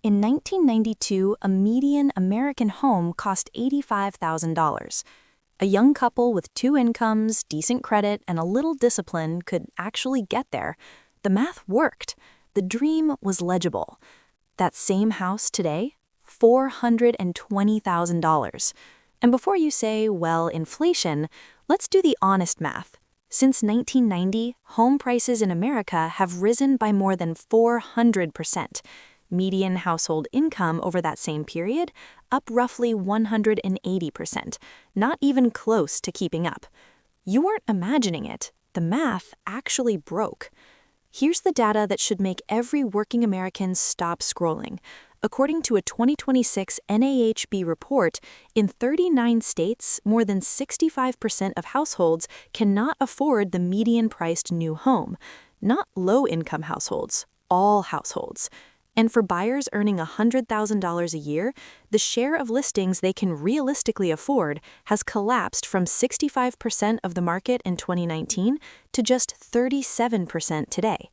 In 1992, a median American home cost $85,000. A young couple with two incomes, decent credit, and a little discipline could actually get there. The math worked. The dream was legible. That same house today? $420,000. And before you say, well, inflation, let's do the honest math. Since 1990, home prices in America have risen by more than 400%. Median household income over that same period, up roughly 180%, not even close to keeping up. You weren't imagining it. The math actually broke. Here's the data that should make every working American stop scrolling. According to a 2026 NAHB report, in 39 states, more than 65% of households cannot afford the median-priced new home. Not low-income households, all households. And for buyers earning $100,000 a year, the share of listings they can realistically afford has collapsed from 65% of the market in 2019 to just 37% today.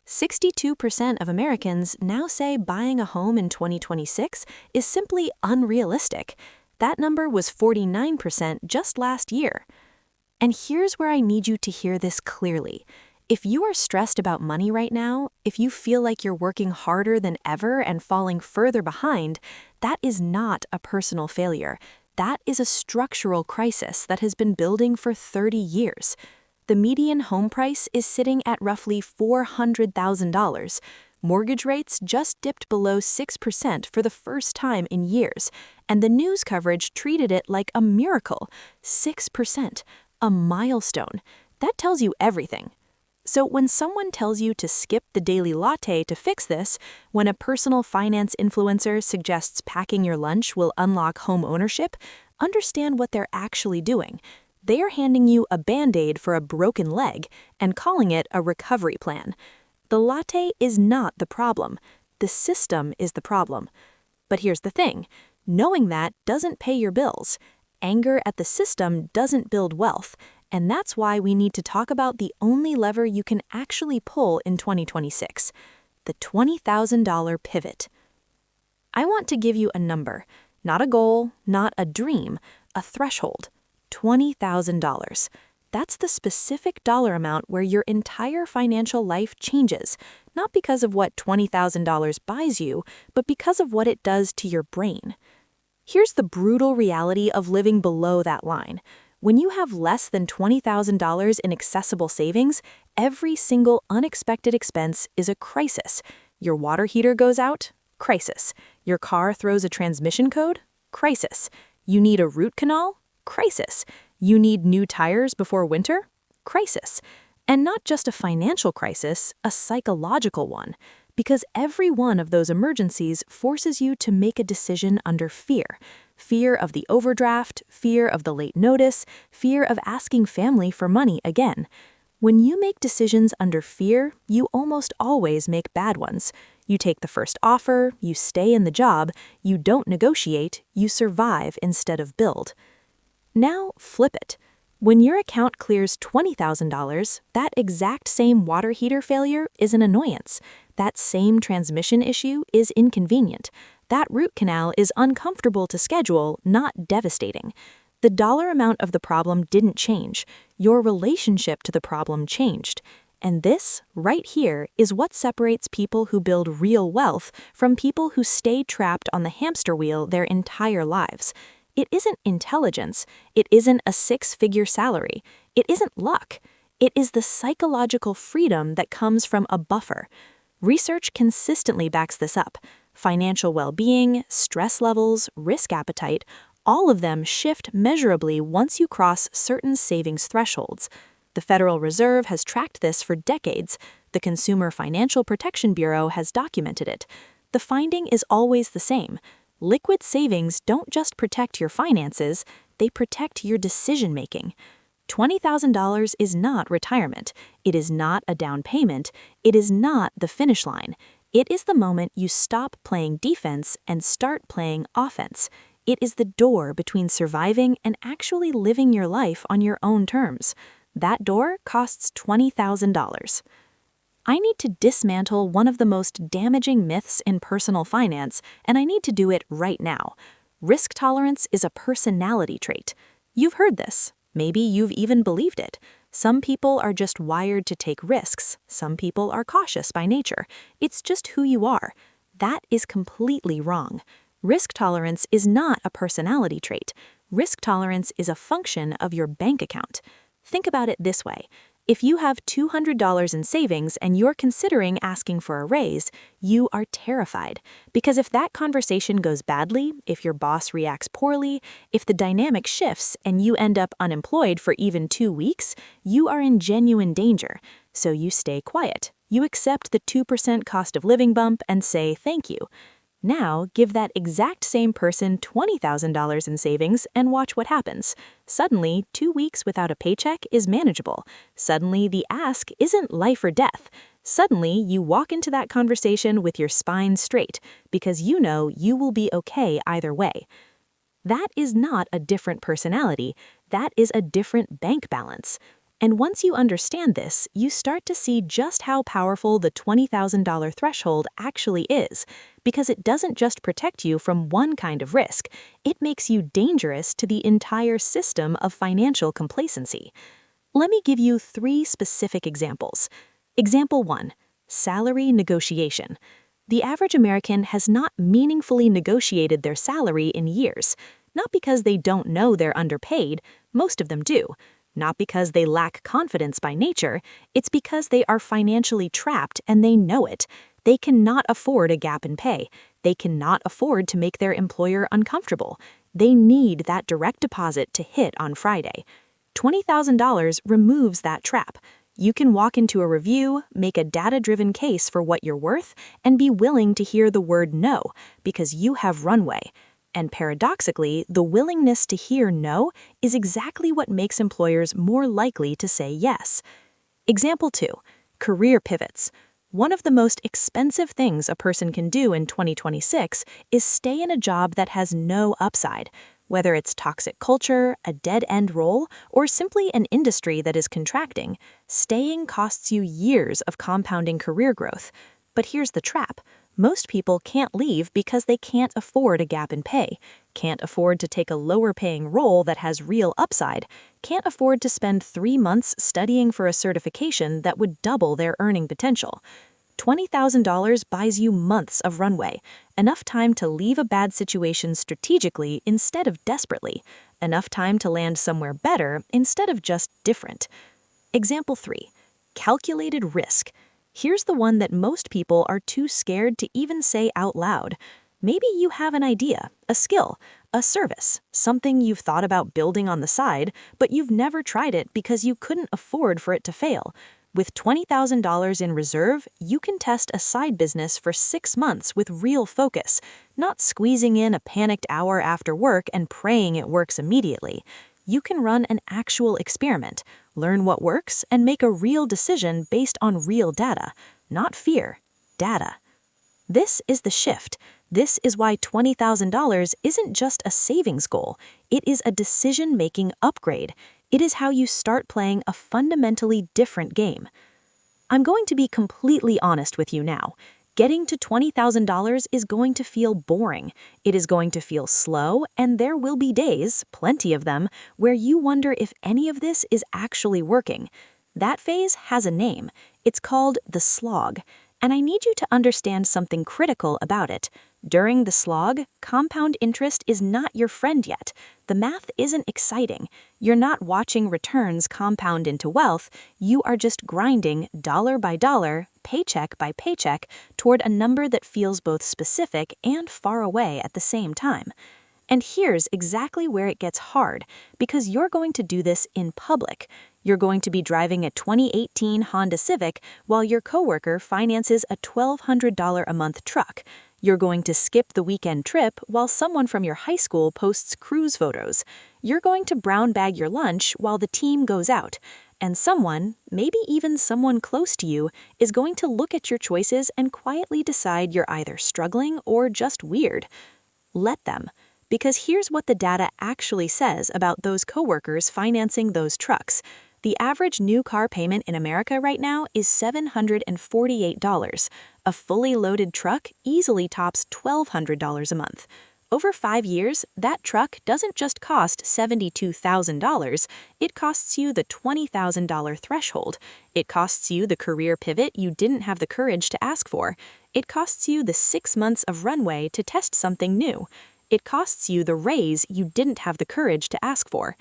62% of Americans now say buying a home in 2026 is simply unrealistic. That number was 49% just last year. And here's where I need you to hear this clearly. If you are stressed about money right now, if you feel like you're working harder than ever and falling further behind, that is not a personal failure. That is a structural crisis that has been building for 30 years. The median home price is sitting at roughly $400,000. Mortgage rates just dipped below 6% for the first time in years, and the news coverage treated it like a miracle. 6%, a milestone. That tells you everything. So when someone tells you to skip the daily latte to fix this, when a personal finance influencer suggests packing your lunch will unlock home ownership, understand what they're actually doing. They are handing you a Band-Aid for a broken leg and calling it a recovery plan. The latte is not the problem. The system is the problem. But here's the thing. Knowing that doesn't pay your bills. Anger at the system doesn't build wealth. And that's why we need to talk about the only lever you can actually pull in 2026, the $20,000 pivot. I want to give you a number, not a goal, not a dream, a threshold, $20,000. That's the specific dollar amount where your entire financial life changes, not because of what $20,000 buys you, but because of what it does to your brain. Here's the brutal reality of living below that line. When you have less than $20,000 in accessible savings, every single unexpected expense is a crisis. Your water heater goes out? Crisis. Your car throws a transmission code? Crisis. You need a root canal? Crisis. You need new tires before winter? Crisis. And not just a financial crisis, a psychological one. Because every one of those emergencies forces you to make a decision under fear. Fear of the overdraft, fear of the late notice, fear of asking family for money again. When you make decisions under fear, you almost always make bad ones. You take the first offer, you stay in the job, you don't negotiate, you survive instead of build. Now flip it. When your account clears $20,000, that exact same water heater failure is an annoyance. That same transmission issue is inconvenient. That root canal is uncomfortable to schedule, not devastating. The dollar amount of the problem didn't change. Your relationship to the problem changed. And this, right here, is what separates people who build real wealth from people who stay trapped on the hamster wheel their entire lives. It isn't intelligence. It isn't a six-figure salary. It isn't luck. It is the psychological freedom that comes from a buffer. Research consistently backs this up. Financial well-being, stress levels, risk appetite, all of them shift measurably once you cross certain savings thresholds. The Federal Reserve has tracked this for decades. The Consumer Financial Protection Bureau has documented it. The finding is always the same. Liquid savings don't just protect your finances, they protect your decision-making. $20,000 is not retirement. It is not a down payment. It is not the finish line. It is the moment you stop playing defense and start playing offense. It is the door between surviving and actually living your life on your own terms. That door costs $20,000. I need to dismantle one of the most damaging myths in personal finance, and I need to do it right now. Risk tolerance is a personality trait. You've heard this. Maybe you've even believed it. Some people are just wired to take risks. Some people are cautious by nature. It's just who you are. That is completely wrong. Risk tolerance is not a personality trait. Risk tolerance is a function of your bank account. Think about it this way. If you have $200 in savings and you're considering asking for a raise, you are terrified. Because if that conversation goes badly, if your boss reacts poorly, if the dynamic shifts and you end up unemployed for even 2 weeks, you are in genuine danger. So you stay quiet. You accept the 2% cost of living bump and say thank you. Now, give that exact same person $20,000 in savings and watch what happens. Suddenly, 2 weeks without a paycheck is manageable. Suddenly, the ask isn't life or death. Suddenly, you walk into that conversation with your spine straight because you know you will be okay either way. That is not a different personality. That is a different bank balance. And once you understand this, you start to see just how powerful the $20,000 threshold actually is, because it doesn't just protect you from one kind of risk, it makes you dangerous to the entire system of financial complacency. Let me give you 3 specific examples. Example 1, salary negotiation. The average American has not meaningfully negotiated their salary in years, not because they don't know they're underpaid, most of them do. Not because they lack confidence by nature, it's because they are financially trapped and they know it. They cannot afford a gap in pay. They cannot afford to make their employer uncomfortable. They need that direct deposit to hit on Friday. $20,000 removes that trap. You can walk into a review, make a data-driven case for what you're worth, and be willing to hear the word no, because you have runway. And paradoxically, the willingness to hear no is exactly what makes employers more likely to say yes. Example 2, career pivots. One of the most expensive things a person can do in 2026 is stay in a job that has no upside. Whether it's toxic culture, a dead-end role, or simply an industry that is contracting, staying costs you years of compounding career growth. But here's the trap. Most people can't leave because they can't afford a gap in pay, can't afford to take a lower-paying role that has real upside, can't afford to spend 3 months studying for a certification that would double their earning potential. $20,000 buys you months of runway, enough time to leave a bad situation strategically instead of desperately, enough time to land somewhere better instead of just different. Example 3, calculated risk. Here's the one that most people are too scared to even say out loud. Maybe you have an idea, a skill, a service, something you've thought about building on the side, but you've never tried it because you couldn't afford for it to fail. With $20,000 in reserve, you can test a side business for 6 months with real focus, not squeezing in a panicked hour after work and praying it works immediately. You can run an actual experiment, learn what works, and make a real decision based on real data, not fear, data. This is the shift. This is why $20,000 isn't just a savings goal. It is a decision-making upgrade. It is how you start playing a fundamentally different game. I'm going to be completely honest with you now. Getting to $20,000 is going to feel boring. It is going to feel slow, and there will be days, plenty of them, where you wonder if any of this is actually working. That phase has a name. It's called the slog. And I need you to understand something critical about it. During the slog, compound interest is not your friend yet. The math isn't exciting. You're not watching returns compound into wealth. You are just grinding dollar by dollar, paycheck by paycheck, toward a number that feels both specific and far away at the same time. And here's exactly where it gets hard, because you're going to do this in public. You're going to be driving a 2018 Honda Civic while your coworker finances a $1,200 a month truck. You're going to skip the weekend trip while someone from your high school posts cruise photos. You're going to brown bag your lunch while the team goes out. And someone, maybe even someone close to you, is going to look at your choices and quietly decide you're either struggling or just weird. Let them. Because here's what the data actually says about those coworkers financing those trucks. The average new car payment in America right now is $748. A fully loaded truck easily tops $1,200 a month. Over 5 years, that truck doesn't just cost $72,000, it costs you the $20,000 threshold. It costs you the career pivot you didn't have the courage to ask for. It costs you the 6 months of runway to test something new. It costs you the raise you didn't have the courage to ask for.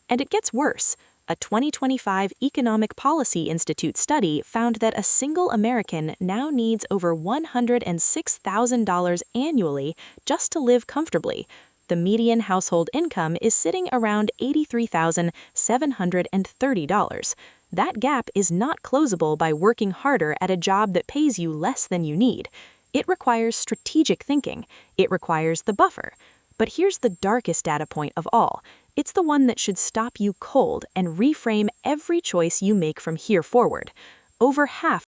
And it gets worse. A 2025 Economic Policy Institute study found that a single American now needs over $106,000 annually just to live comfortably. The median household income is sitting around $83,730. That gap is not closable by working harder at a job that pays you less than you need. It requires strategic thinking. It requires the buffer. But here's the darkest data point of all. It's the one that should stop you cold and reframe every choice you make from here forward. Over half